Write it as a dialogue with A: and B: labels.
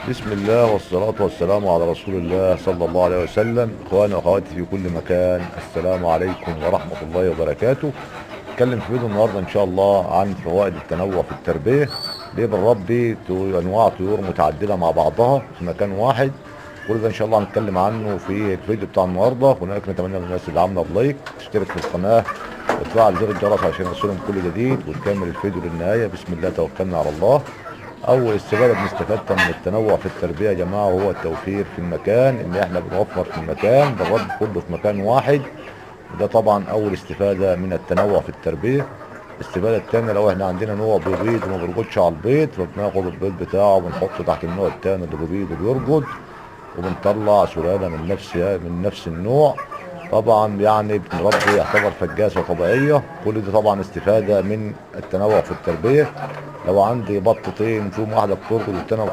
A: بسم الله والصلاة والسلام على رسول الله صلى الله عليه وسلم. اخواني واخواتي في كل مكان، السلام عليكم ورحمة الله وبركاته. نتكلم في فيديو النهارده ان شاء الله عن فوائد التنوع في التربية. ليه بنربي انواع طيور متعددة مع بعضها في مكان واحد؟ كل ده ان شاء الله هنتكلم عنه في الفيديو بتاع النهارده. هناك نتمنى من الناس اللي عامله بلايك تشترك في القناة وتفعل زر الجرس عشان يوصلهم كل جديد، وتكمل الفيديو للنهاية. بسم الله توكلنا على الله. اول استفاده بنستفادها من التنوع في التربيه يا جماعه هو التوفير في المكان، ان احنا بنوفر في المكان، بنربي كله في مكان واحد. وده طبعا اول استفاده من التنوع في التربيه. الاستفاده الثانيه، لو احنا عندنا نوع بيبيض وما بيرقدش على البيض، فبناخد البيض بتاعه وبنحطه تحت النوع الثاني اللي بيبيض وبيرقد، وبنطلع سلاله من نفس النوع. طبعا يعني بنربي يعتبر فجاسه طبيعيه. كل دي طبعا استفاده من التنوع في التربيه. لو عندي بطتين فيهم واحده بترقد والتانيه ما